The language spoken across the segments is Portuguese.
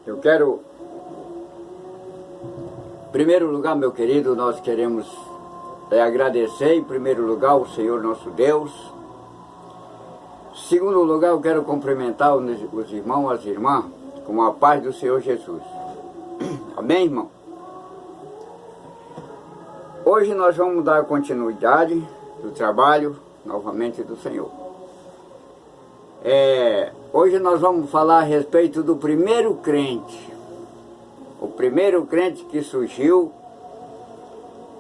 Eu quero, em primeiro lugar, meu querido, nós queremos agradecer, em primeiro lugar, ao Senhor nosso Deus. Em segundo lugar, eu quero cumprimentar os irmãos e as irmãs com a paz do Senhor Jesus. Amém, irmão? Hoje nós vamos dar continuidade do trabalho, novamente, do Senhor. Hoje nós vamos falar a respeito do primeiro crente. O primeiro crente que surgiu,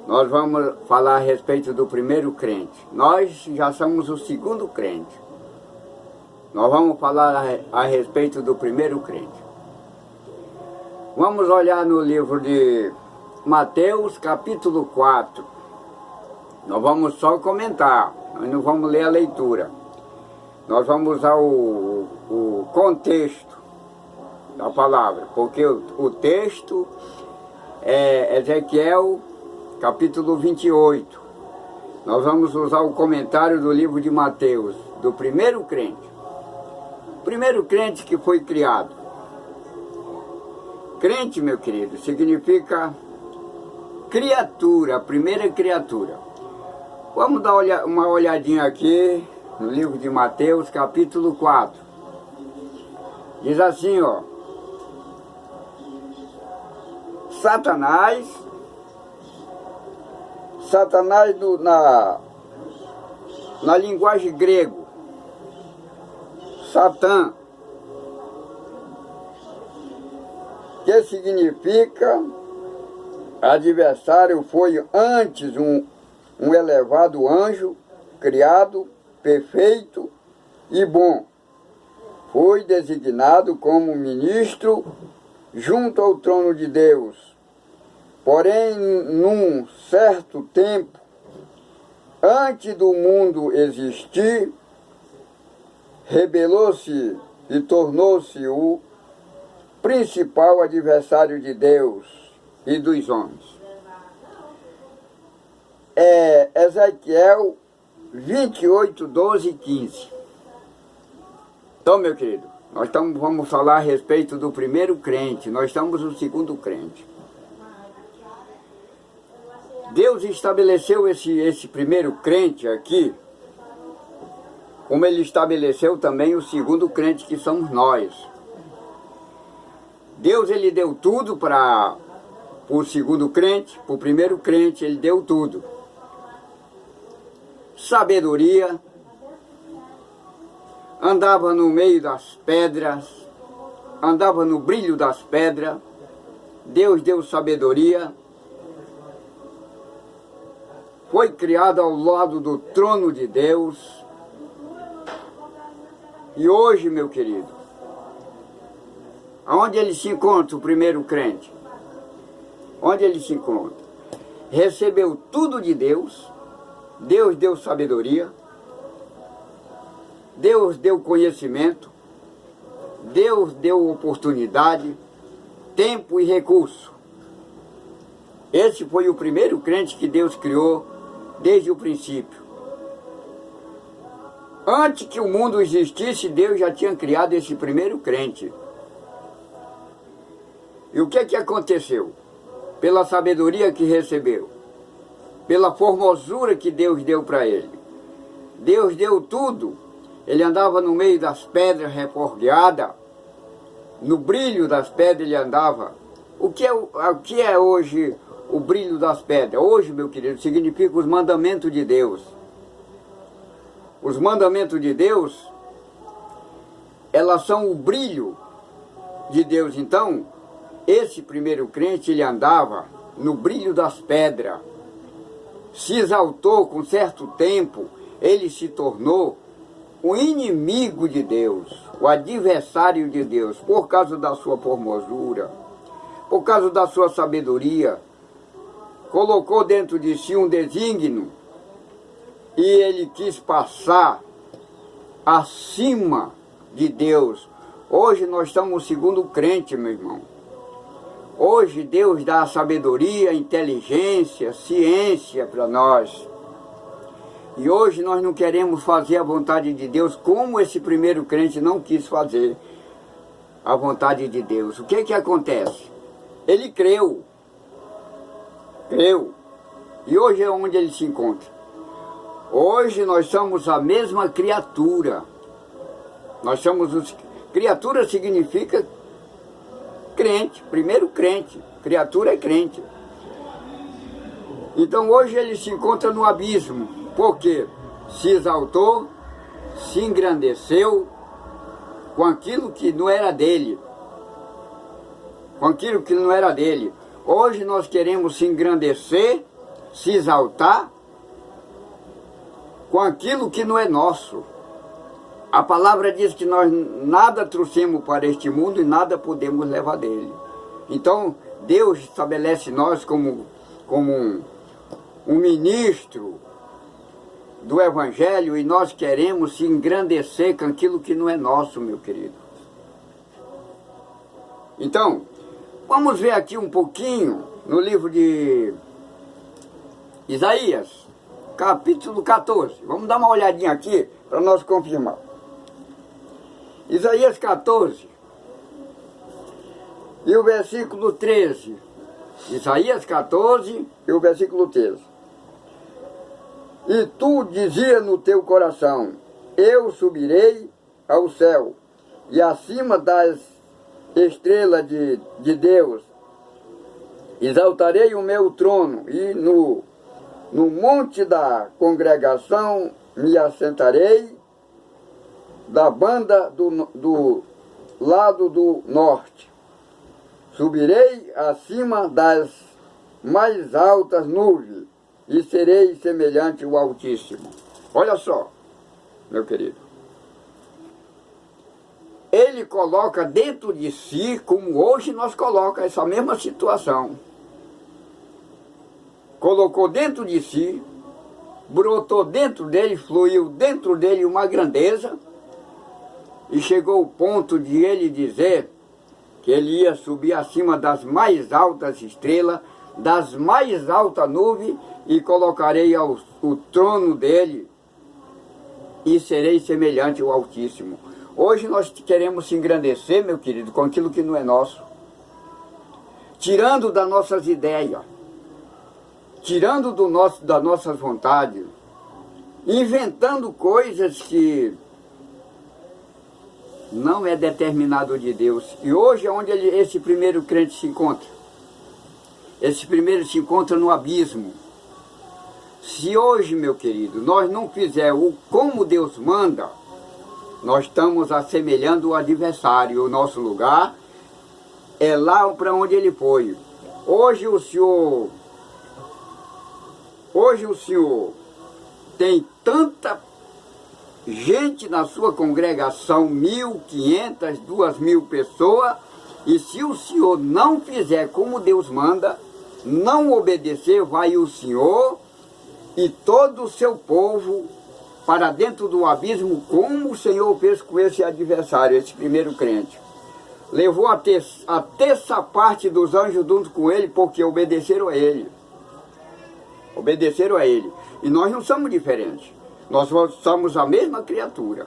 nós vamos falar a respeito do primeiro crente. Nós já somos o segundo crente. Nós vamos falar a respeito do primeiro crente. Vamos olhar no livro de Mateus, capítulo 4. Nós vamos só comentar, nós não vamos ler a leitura. Nós vamos usar o contexto da palavra, porque o texto é Ezequiel, capítulo 28. Nós vamos usar o comentário do livro de Mateus, do primeiro crente. O primeiro crente que foi criado. Crente, meu querido, significa criatura, a primeira criatura. Vamos dar uma olhadinha aqui no livro de Mateus, capítulo 4. Diz assim, ó. Satanás na linguagem grego, Satã, que significa adversário, foi antes um elevado anjo, criado, perfeito e bom. Foi designado como ministro junto ao trono de Deus. Porém, num certo tempo, antes do mundo existir, rebelou-se e tornou-se o principal adversário de Deus e dos homens. Ezequiel 28, 12 e 15. Então, meu querido, nós vamos falar a respeito do primeiro crente, nós estamos no segundo crente. Deus estabeleceu esse primeiro crente aqui, como Ele estabeleceu também o segundo crente, que somos nós. Deus, Ele deu tudo para o segundo crente, para o primeiro crente, Ele deu tudo. Sabedoria, andava no meio das pedras, andava no brilho das pedras. Deus deu sabedoria. Foi criado ao lado do trono de Deus. E hoje, meu querido, aonde ele se encontra, o primeiro crente? Onde ele se encontra? Recebeu tudo de Deus. Deus deu sabedoria. Deus deu conhecimento. Deus deu oportunidade, tempo e recurso. Esse foi o primeiro crente que Deus criou desde o princípio. Antes que o mundo existisse, Deus já tinha criado esse primeiro crente. E o que aconteceu? Pela sabedoria que recebeu, pela formosura que Deus deu para ele. Deus deu tudo. Ele andava no meio das pedras reforjadas, no brilho das pedras ele andava. O que é hoje o brilho das pedras? Hoje, meu querido, significa os mandamentos de Deus. Os mandamentos de Deus, elas são o brilho de Deus. Então, esse primeiro crente, ele andava no brilho das pedras. Se exaltou com certo tempo, ele se tornou o inimigo de Deus, o adversário de Deus, por causa da sua formosura, por causa da sua sabedoria. Colocou dentro de si um desígnio e ele quis passar acima de Deus. Hoje nós estamos no segundo crente, meu irmão. Hoje Deus dá sabedoria, inteligência, ciência para nós. E hoje nós não queremos fazer a vontade de Deus como esse primeiro crente não quis fazer. a vontade de Deus. O que acontece? Ele creu. Creu. E hoje é onde ele se encontra. Hoje nós somos a mesma criatura. Nós somos os... Criatura significa crente. Primeiro crente. Criatura é crente. Então hoje ele se encontra no abismo. Porque se exaltou, se engrandeceu com aquilo que não era dele. Com aquilo que não era dele. Hoje nós queremos se engrandecer, se exaltar com aquilo que não é nosso. A palavra diz que nós nada trouxemos para este mundo e nada podemos levar dele. Então Deus estabelece nós como um ministro do Evangelho, e nós queremos se engrandecer com aquilo que não é nosso, meu querido. Então, vamos ver aqui um pouquinho no livro de Isaías, capítulo 14. Vamos dar uma olhadinha aqui para nós confirmar. Isaías 14 e o versículo 13. Isaías 14 e o versículo 13. E tu dizia no teu coração: eu subirei ao céu, e acima das estrelas de Deus exaltarei o meu trono, e no monte da congregação me assentarei, da banda do lado do norte. Subirei acima das mais altas nuvens, e serei semelhante ao Altíssimo. Olha só, meu querido. Ele coloca dentro de si, como hoje nós colocamos essa mesma situação. Colocou dentro de si, brotou dentro dele, fluiu dentro dele uma grandeza, e chegou o ponto de ele dizer que ele ia subir acima das mais altas estrelas, das mais altas nuvens, e colocarei o trono dele, e serei semelhante ao Altíssimo. Hoje nós queremos se engrandecer, meu querido, com aquilo que não é nosso, tirando das nossas ideias, tirando das nossas vontades, inventando coisas que não é determinado de Deus. E hoje é onde esse primeiro crente se encontra. Esse primeiro se encontra no abismo. Se hoje, meu querido, nós não fizermos como Deus manda, nós estamos assemelhando o adversário. O nosso lugar é lá para onde ele foi. Hoje o Senhor tem tanta gente na sua congregação, 1.500, 2.000 pessoas, e se o Senhor não fizer como Deus manda, não obedecer, vai o Senhor e todo o seu povo para dentro do abismo, como o Senhor fez com esse adversário, esse primeiro crente. Levou a terça parte dos anjos junto com ele, porque obedeceram a ele. Obedeceram a ele. E nós não somos diferentes. Nós somos a mesma criatura.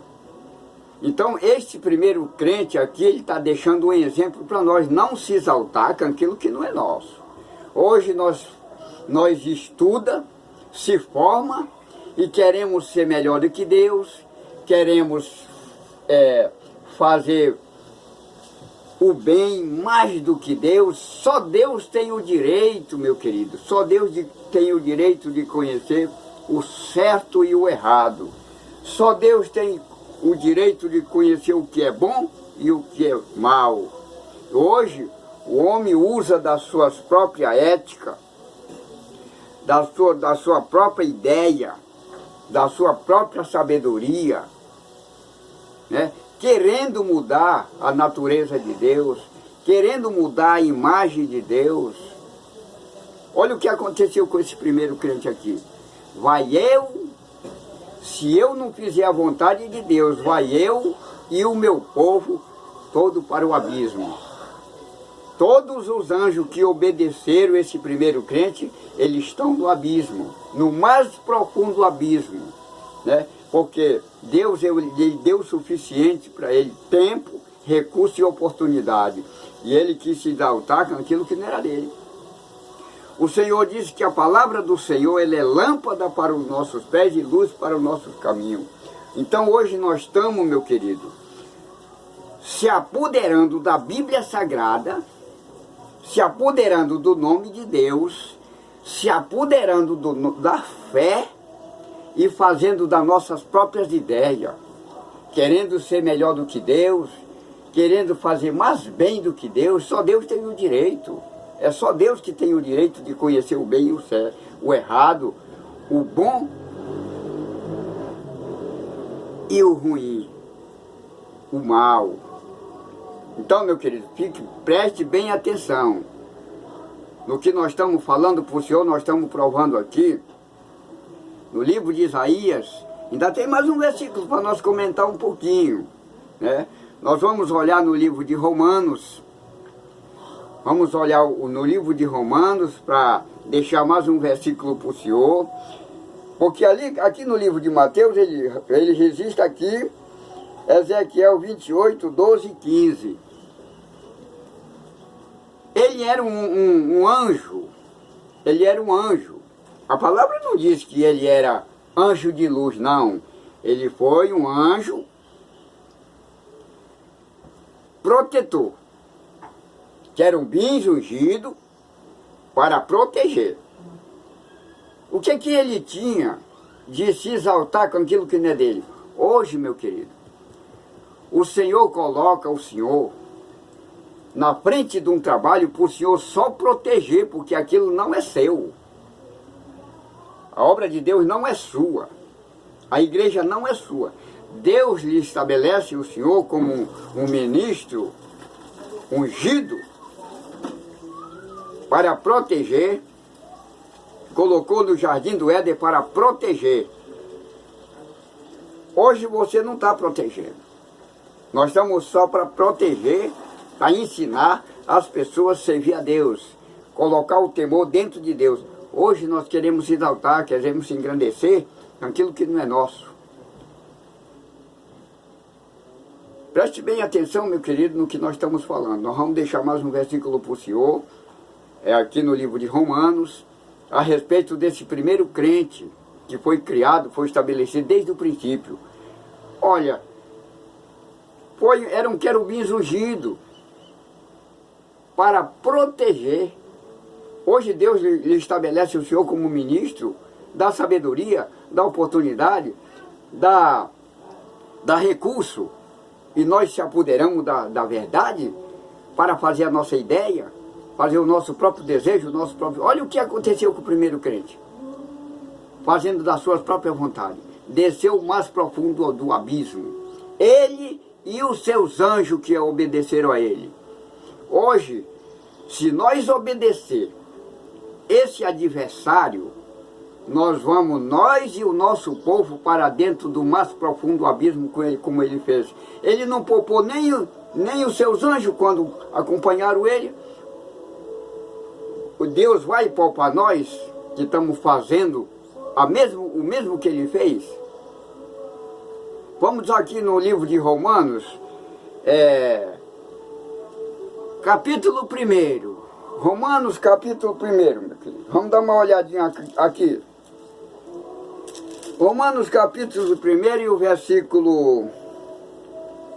Então, este primeiro crente aqui, ele está deixando um exemplo para nós não se exaltar com aquilo que não é nosso. Hoje nós estuda, se forma e queremos ser melhor do que Deus, queremos fazer o bem mais do que Deus. Só Deus tem o direito, meu querido, só Deus tem o direito de conhecer o certo e o errado. Só Deus tem o direito de conhecer o que é bom e o que é mal. Hoje, o homem usa da sua própria ética, da sua própria ideia, da sua própria sabedoria, né? Querendo mudar a natureza de Deus, querendo mudar a imagem de Deus. Olha o que aconteceu com esse primeiro crente aqui. Se eu não fizer a vontade de Deus, vai eu e o meu povo todo para o abismo. Todos os anjos que obedeceram esse primeiro crente, eles estão no abismo, no mais profundo abismo, né? Porque Deus ele deu o suficiente para ele tempo, recurso e oportunidade. E ele quis se exaltar com aquilo que não era dele. O Senhor disse que a palavra do Senhor, ela é lâmpada para os nossos pés e luz para os nossos caminhos. Então hoje nós estamos, meu querido, se apoderando da Bíblia Sagrada, se apoderando do nome de Deus, se apoderando da fé e fazendo das nossas próprias ideias, querendo ser melhor do que Deus, querendo fazer mais bem do que Deus. Só Deus tem o direito. É só Deus que tem o direito de conhecer o bem e o certo, o errado, o bom e o ruim, o mal. Então, meu querido, preste bem atenção. No que nós estamos falando para o Senhor, nós estamos provando aqui, no livro de Isaías. Ainda tem mais um versículo para nós comentar um pouquinho, né? Nós vamos olhar no livro de Romanos. Vamos olhar no livro de Romanos para deixar mais um versículo para o Senhor. Porque aqui no livro de Mateus, ele resiste aqui, Ezequiel 28, 12 e 15. Ele era um anjo. Ele era um anjo. A palavra não diz que ele era anjo de luz, não. Ele foi um anjo protetor. Querubins ungido para proteger. O que ele tinha de se exaltar com aquilo que não é dele? Hoje, meu querido, o Senhor coloca o Senhor na frente de um trabalho para o Senhor só proteger, porque aquilo não é seu. A obra de Deus não é sua. A igreja não é sua. Deus lhe estabelece o Senhor como um ministro ungido para proteger, colocou no jardim do Éden para proteger. Hoje você não está protegendo. Nós estamos só para proteger, para ensinar as pessoas a servir a Deus, colocar o temor dentro de Deus. Hoje nós queremos se exaltar, queremos se engrandecer naquilo que não é nosso. Preste bem atenção, meu querido, no que nós estamos falando. Nós vamos deixar mais um versículo para o Senhor, aqui no livro de Romanos, a respeito desse primeiro crente que foi criado, foi estabelecido desde o princípio. Olha, era um querubim ungido para proteger. Hoje Deus lhe estabelece o Senhor como ministro, dá sabedoria, dá oportunidade, dá recurso, e nós se apoderamos da verdade para fazer a nossa ideia, fazer o nosso próprio desejo, o nosso próprio... Olha o que aconteceu com o primeiro crente, fazendo das suas próprias vontades. Desceu o mais profundo do abismo. Ele e os seus anjos que obedeceram a ele. Hoje, se nós obedecer esse adversário, nós e o nosso povo para dentro do mais profundo abismo como ele fez. Ele não poupou nem os seus anjos quando acompanharam ele. O Deus vai poupar nós que estamos fazendo o mesmo que ele fez? Vamos aqui no livro de Romanos, capítulo 1. Romanos capítulo 1, meu querido. Vamos dar uma olhadinha aqui. Romanos capítulo 1 e o versículo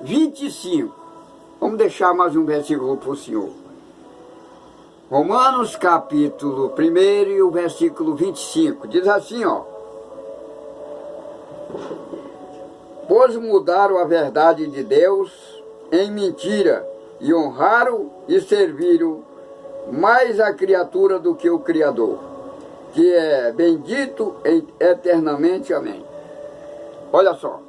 25. Vamos deixar mais um versículo para o Senhor. Romanos capítulo 1 e o versículo 25. Diz assim, ó. Pois mudaram a verdade de Deus em mentira, e honraram e serviram mais a criatura do que o Criador, que é bendito eternamente. Amém. Olha só,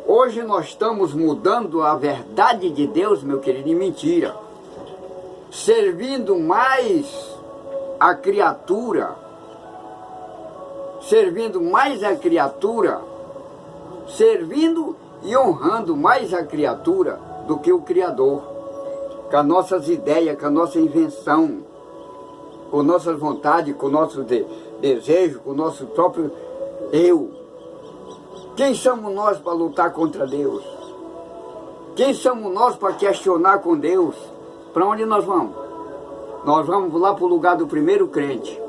hoje nós estamos mudando a verdade de Deus, meu querido, em mentira, servindo mais a criatura, servindo e honrando mais a criatura do que o Criador, com as nossas ideias, com a nossa invenção, com nossas vontades, com o nosso desejo, com o nosso próprio eu. Quem somos nós para lutar contra Deus? Quem somos nós para questionar com Deus? Para onde nós vamos? Nós vamos lá para o lugar do primeiro crente.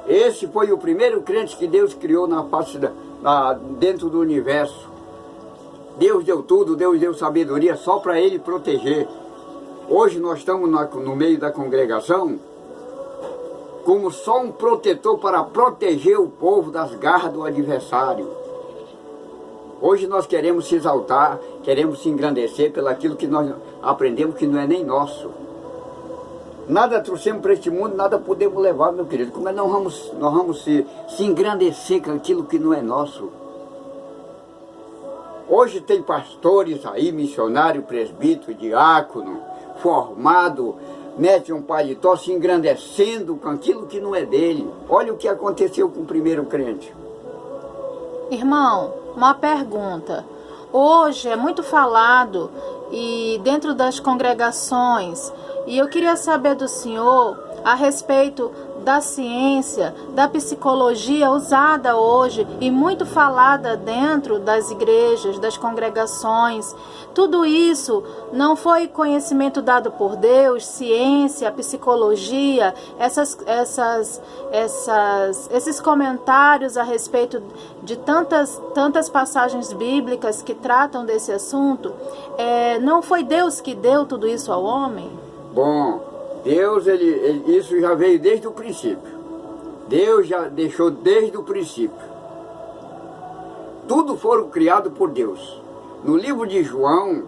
Esse foi o primeiro crente que Deus criou dentro do universo. Deus deu tudo, Deus deu sabedoria só para ele proteger. Hoje nós estamos no meio da congregação como só um protetor para proteger o povo das garras do adversário. Hoje nós queremos se exaltar, queremos se engrandecer pelo aquilo que nós aprendemos que não é nem nosso. Nada trouxemos para este mundo, nada podemos levar, meu querido. Como é que nós vamos se engrandecer com aquilo que não é nosso? Hoje tem pastores aí, missionário, presbítero, diácono, formado, mete um paletó se engrandecendo com aquilo que não é dele. Olha o que aconteceu com o primeiro crente. Irmão, uma pergunta. Hoje é muito falado e dentro das congregações, e eu queria saber do senhor a respeito da ciência, da psicologia usada hoje e muito falada dentro das igrejas, das congregações. Tudo isso não foi conhecimento dado por Deus, ciência, psicologia, esses comentários a respeito de tantas passagens bíblicas que tratam desse assunto. Não foi Deus que deu tudo isso ao homem? Bom, Deus, isso já veio desde o princípio. Deus já deixou desde o princípio. Tudo foram criado por Deus. No livro de João,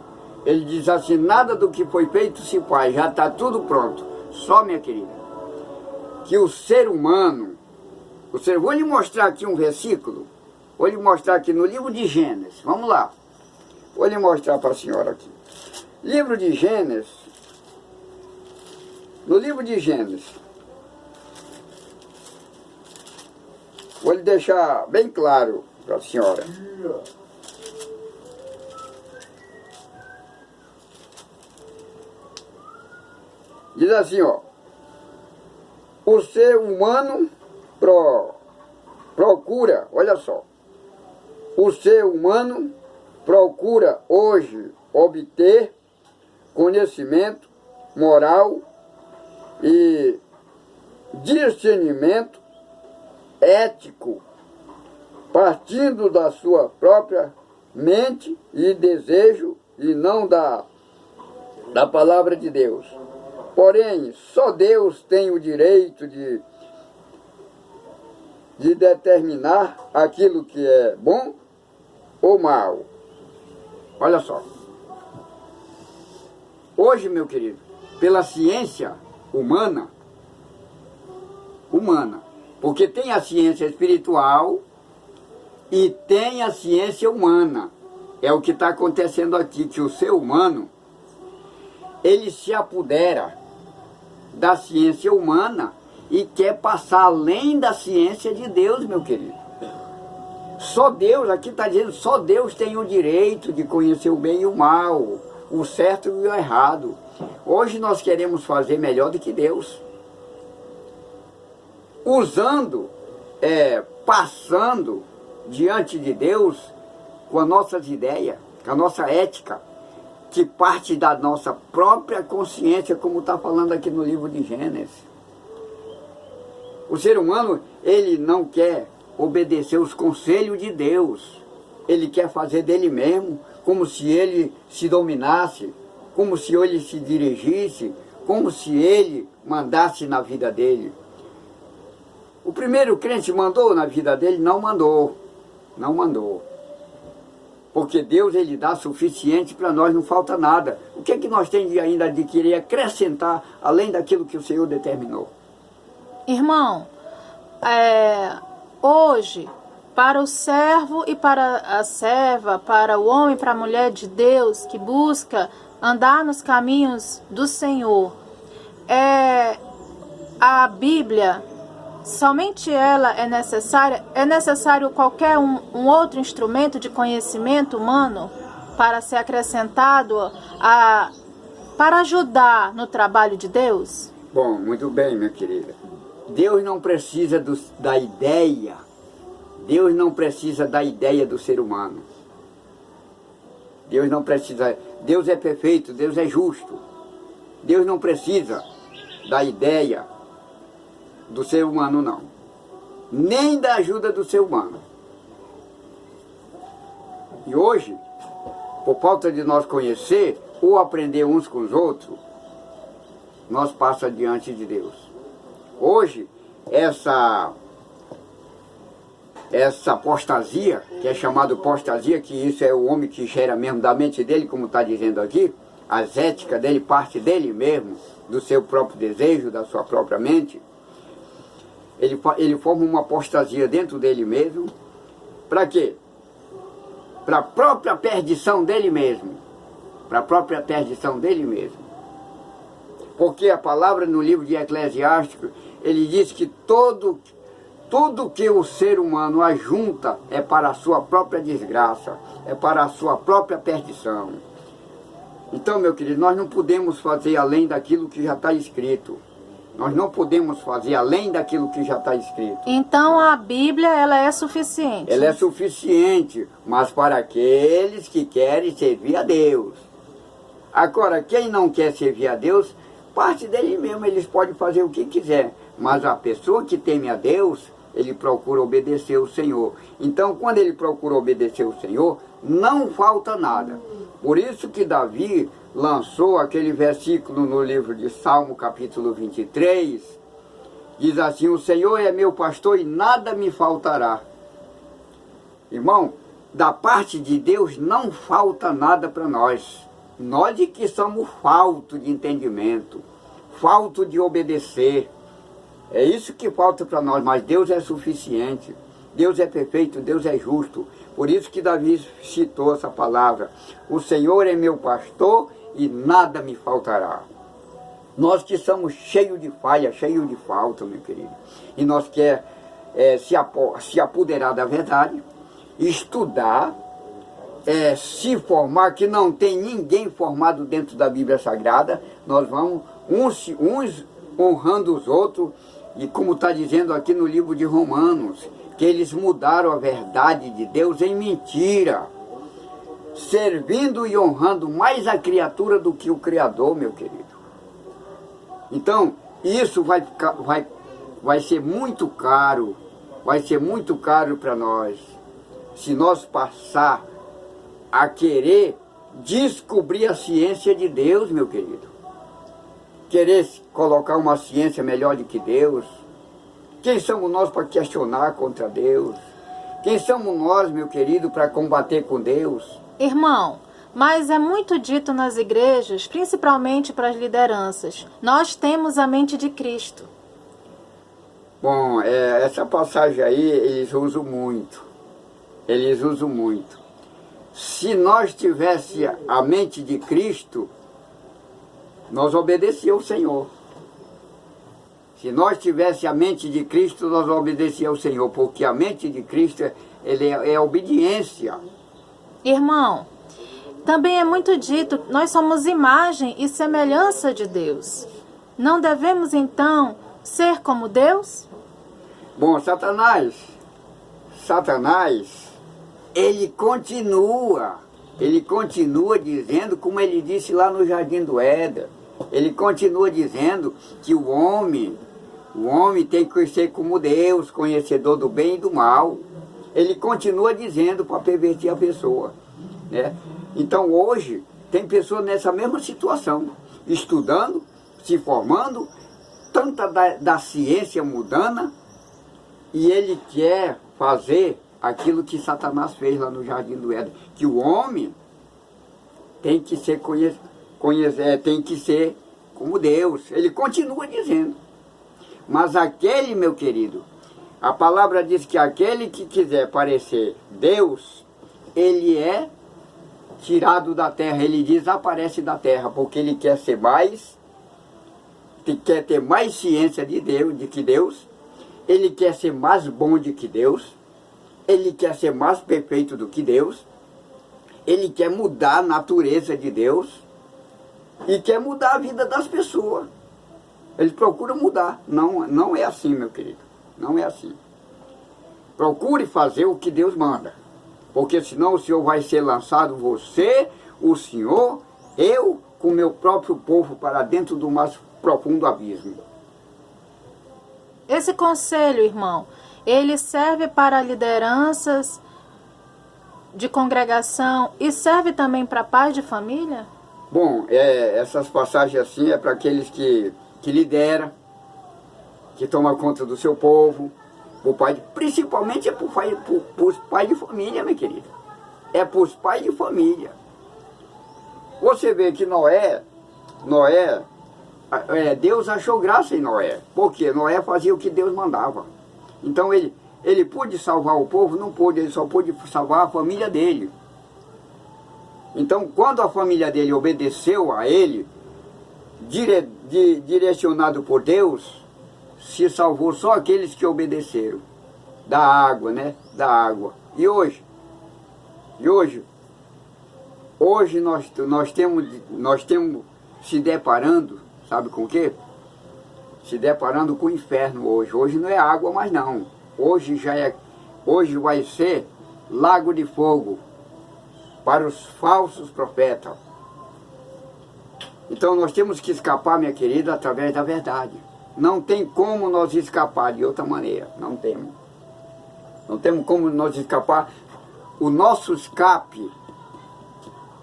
ele diz assim, nada do que foi feito se faz, já está tudo pronto. Só, minha querida, que o ser humano, vou lhe mostrar aqui um versículo, vou lhe mostrar aqui no livro de Gênesis, vamos lá. Vou lhe mostrar para a senhora aqui. Livro de Gênesis, no livro de Gênesis, vou lhe deixar bem claro para a senhora. Diz assim, ó, o ser humano procura, olha só, o ser humano procura hoje obter conhecimento moral e discernimento ético, partindo da sua própria mente e desejo e não da palavra de Deus. Porém, só Deus tem o direito de determinar aquilo que é bom ou mal. Olha só. Hoje, meu querido, pela ciência humana, porque tem a ciência espiritual e tem a ciência humana. É o que está acontecendo aqui, que o ser humano, ele se apodera da ciência humana e quer passar além da ciência de Deus, meu querido. Só Deus, aqui está dizendo, só Deus tem o direito de conhecer o bem e o mal, o certo e o errado. Hoje nós queremos fazer melhor do que Deus. Passando diante de Deus com as nossas ideias, com a nossa ética, que parte da nossa própria consciência, como está falando aqui no livro de Gênesis. O ser humano, ele não quer obedecer os conselhos de Deus. Ele quer fazer dele mesmo, como se ele se dominasse, como se ele se dirigisse, como se ele mandasse na vida dele. O primeiro crente mandou na vida dele? Não mandou. Não mandou. Porque Deus, ele dá suficiente para nós, não falta nada. O que é que nós temos ainda de querer acrescentar, além daquilo que o Senhor determinou? Irmão, hoje, para o servo e para a serva, para o homem e para a mulher de Deus, que busca andar nos caminhos do Senhor, a Bíblia, somente ela é necessária? É necessário qualquer um outro instrumento de conhecimento humano para ser acrescentado para ajudar no trabalho de Deus? Bom, muito bem, minha querida. Deus não precisa da ideia. Deus não precisa da ideia do ser humano. Deus não precisa, Deus é perfeito, Deus é justo. Deus não precisa da ideia do ser humano, não. Nem da ajuda do ser humano. E hoje, por falta de nós conhecer ou aprender uns com os outros, nós passamos diante de Deus. Hoje, essa apostasia, que é chamada apostasia, que isso é o homem que gera mesmo da mente dele, como está dizendo aqui, as éticas dele, parte dele mesmo, do seu próprio desejo, da sua própria mente, ele forma uma apostasia dentro dele mesmo. Para quê? Para a própria perdição dele mesmo. Para a própria perdição dele mesmo. Porque a palavra no livro de Eclesiástico, ele diz que tudo que o ser humano ajunta é para a sua própria desgraça, é para a sua própria perdição. Então, meu querido, nós não podemos fazer além daquilo que já está escrito. Nós não podemos fazer além daquilo que já está escrito. Então a Bíblia, ela é suficiente? Ela é suficiente, mas para aqueles que querem servir a Deus. Agora, quem não quer servir a Deus, parte dele mesmo, eles podem fazer o que quiser. Mas a pessoa que teme a Deus, ele procura obedecer o Senhor. Então, quando ele procura obedecer o Senhor, não falta nada. Por isso que Davi lançou aquele versículo no livro de Salmo, capítulo 23, diz assim: o Senhor é meu pastor e nada me faltará. Irmão, da parte de Deus não falta nada para nós. Nós é que somos faltos de entendimento, faltos de obedecer. É isso que falta para nós, mas Deus é suficiente. Deus é perfeito, Deus é justo. Por isso que Davi citou essa palavra: o Senhor é meu pastor e nada me faltará. Nós que somos cheios de falha, cheios de falta, meu querido, e nós quer se apoderar da verdade, estudar, se formar, que não tem ninguém formado dentro da Bíblia Sagrada. Nós vamos uns honrando os outros, e como está dizendo aqui no livro de Romanos, que eles mudaram a verdade de Deus em mentira, servindo e honrando mais a criatura do que o Criador, meu querido. Então, isso vai ser muito caro, para nós, se nós passar a querer descobrir a ciência de Deus, meu querido. Querer colocar uma ciência melhor do que Deus. Quem somos nós para questionar contra Deus? Quem somos nós, meu querido, para combater com Deus? Irmão, mas é muito dito nas igrejas, principalmente para as lideranças: nós temos a mente de Cristo. Bom, essa passagem aí eles usam muito. Se nós tivéssemos a mente de Cristo, nós obedecíamos ao Senhor. Se nós tivéssemos a mente de Cristo, nós obedecíamos ao Senhor, porque a mente de Cristo é obediência. Irmão, também é muito dito: nós somos imagem e semelhança de Deus. Não devemos, então, ser como Deus? Bom, Satanás, ele continua dizendo, como ele disse lá no Jardim do Éden, ele continua dizendo que o homem tem que ser como Deus, conhecedor do bem e do mal. Ele continua dizendo para perverter a pessoa, né? Então hoje tem pessoas nessa mesma situação, estudando, se formando, tanta da ciência mundana, e ele quer fazer aquilo que Satanás fez lá no Jardim do Éden, que o homem tem que ser tem que ser como Deus. Ele continua dizendo. Mas aquele, meu querido, a palavra diz que aquele que quiser parecer Deus, ele é tirado da terra, ele desaparece da terra, porque ele quer ser quer ter mais ciência de Deus, ele quer ser mais bom do que Deus, ele quer ser mais perfeito do que Deus, ele quer mudar a natureza de Deus e quer mudar a vida das pessoas. Ele procura mudar. Não é assim, meu querido. Não é assim. Procure fazer o que Deus manda. Porque senão o senhor vai ser lançado, você, o senhor, eu, com meu próprio povo, para dentro do mais profundo abismo. Esse conselho, irmão, ele serve para lideranças de congregação e serve também para pais de família? Bom, essas passagens assim é para aqueles que lideram, que tomam conta do seu povo, principalmente é para os pais de família, minha querida. É para os pais de família. Você vê que Noé, Deus achou graça em Noé, porque Noé fazia o que Deus mandava. Então ele pôde salvar o povo? Não pôde, ele só pôde salvar a família dele. Então, quando a família dele obedeceu a ele, direcionado por Deus, se salvou só aqueles que obedeceram. Da água, né? Da água. E hoje nós temos se deparando, sabe com o quê? Se deparando com o inferno hoje. Hoje não é água mais não. Hoje vai ser lago de fogo para os falsos profetas. Então nós temos que escapar, minha querida, através da verdade. Não tem como nós escapar de outra maneira. Não temos. Não temos como nós escapar. O nosso escape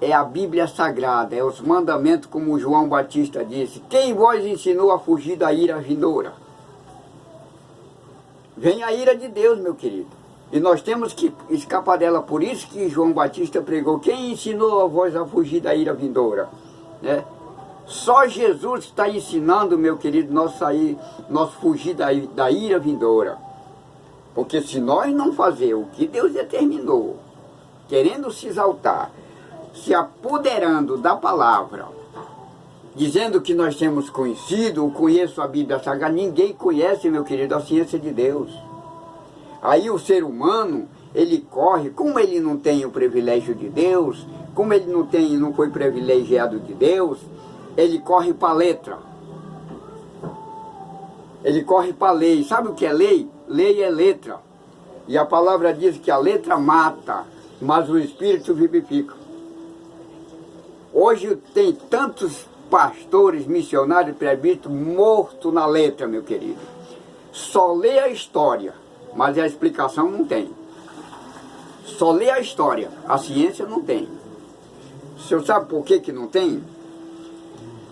é a Bíblia Sagrada, é os mandamentos, como João Batista disse. Quem vos ensinou a fugir da ira vindoura? Vem a ira de Deus, meu querido. E nós temos que escapar dela. Por isso que João Batista pregou. Quem ensinou a vós a fugir da ira vindoura? Né? Só Jesus está ensinando, meu querido, nós fugir da ira vindoura. Porque se nós não fazer o que Deus determinou, querendo se exaltar, se apoderando da palavra, dizendo que nós temos conhecido, ou conheço a Bíblia Sagrada, ninguém conhece, meu querido, a ciência de Deus. Aí o ser humano, ele corre, como ele não tem o privilégio de Deus, como ele não foi privilegiado de Deus, ele corre para a letra. Ele corre para a lei. Sabe o que é lei? Lei é letra. E a palavra diz que a letra mata, mas o Espírito vivifica. Hoje tem tantos pastores, missionários, presbíteros mortos na letra, meu querido. Só lê a história, mas a explicação não tem. Só lê a história, a ciência não tem. O senhor sabe por que não tem?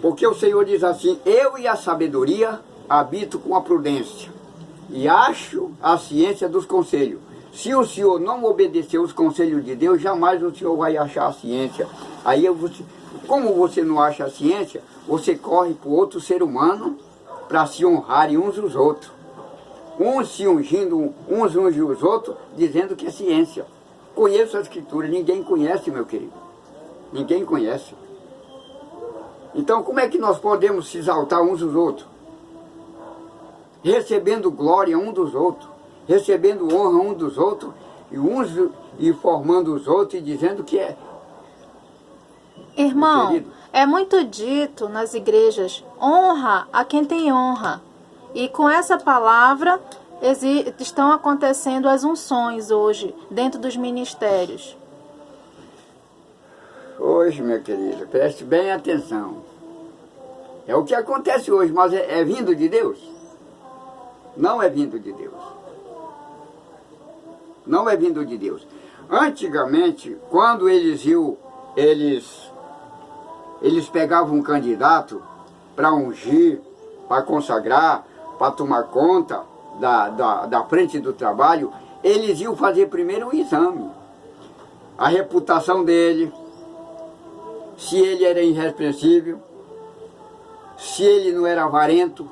Porque o Senhor diz assim: eu e a sabedoria habito com a prudência e acho a ciência dos conselhos. Se o senhor não obedecer os conselhos de Deus, jamais o senhor vai achar a ciência. Aí, como você não acha a ciência, você corre para outro ser humano para se honrarem uns os outros. Uns se ungindo, uns ungem os outros, dizendo que é ciência. Conheço a Escritura, ninguém conhece, meu querido. Ninguém conhece. Então, como é que nós podemos se exaltar uns dos outros? Recebendo glória um dos outros, recebendo honra um dos outros, e formando os outros e dizendo que é. Irmão, é muito dito nas igrejas: honra a quem tem honra. E com essa palavra estão acontecendo as unções hoje, dentro dos ministérios. Hoje, minha querida, preste bem atenção. É o que acontece hoje, mas é vindo de Deus? Não é vindo de Deus. Não é vindo de Deus. Antigamente, quando eles pegavam um candidato para ungir, para consagrar, para tomar conta da frente do trabalho, eles iam fazer primeiro um exame. A reputação dele, se ele era irrepreensível, se ele não era avarento,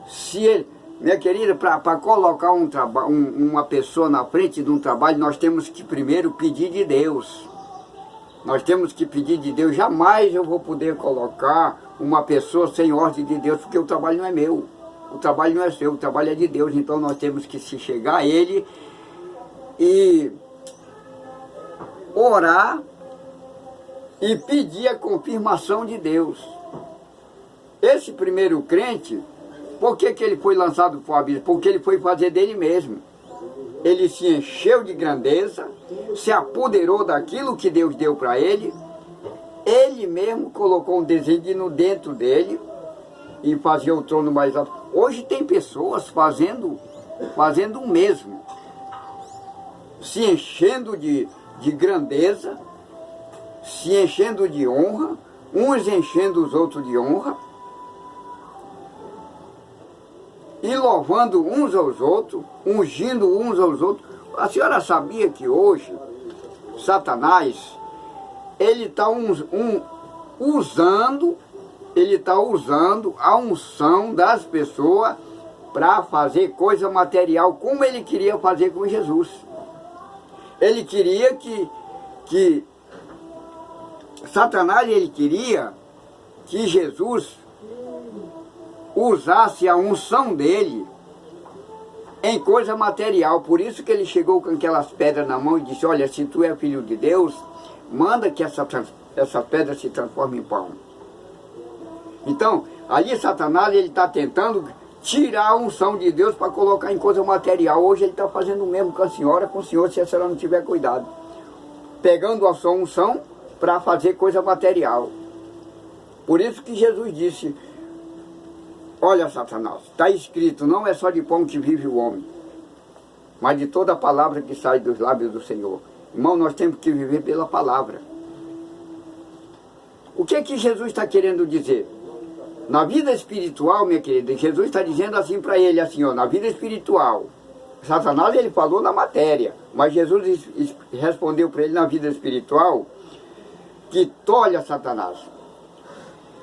se ele... Minha querida, para colocar uma pessoa na frente de um trabalho, nós temos que primeiro pedir de Deus. Nós temos que pedir de Deus. Jamais eu vou poder colocar uma pessoa sem ordem de Deus, porque o trabalho não é meu. O trabalho não é seu, o trabalho é de Deus. Então nós temos que se chegar a Ele e orar e pedir a confirmação de Deus. Esse primeiro crente, por que ele foi lançado para o abismo? Porque ele foi fazer dele mesmo. ele se encheu de grandeza, se apoderou daquilo que Deus deu para ele, ele mesmo colocou um desígnio dentro dele e fazia o trono mais alto. Hoje tem pessoas fazendo o mesmo, se enchendo de grandeza, se enchendo de honra, uns enchendo os outros de honra, e louvando uns aos outros, ungindo uns aos outros. A senhora sabia que hoje Satanás, ele está usando a unção das pessoas para fazer coisa material, como ele queria fazer com Jesus. Ele queria Satanás, ele queria que Jesus usasse a unção dele em coisa material. Por isso que ele chegou com aquelas pedras na mão e disse: olha, se tu é filho de Deus, manda que essa pedra se transforme em pão. Então, ali Satanás, ele está tentando tirar a unção de Deus para colocar em coisa material. Hoje ele está fazendo o mesmo com a senhora, se a senhora não tiver cuidado. Pegando a sua unção para fazer coisa material. Por isso que Jesus disse: olha, Satanás, está escrito, não é só de pão que vive o homem, mas de toda a palavra que sai dos lábios do Senhor. Irmão, nós temos que viver pela palavra. O que é que Jesus está querendo dizer? Na vida espiritual, minha querida, Jesus está dizendo assim para ele, assim, ó, na vida espiritual. Satanás, ele falou na matéria, mas Jesus respondeu para ele na vida espiritual que, olha, Satanás,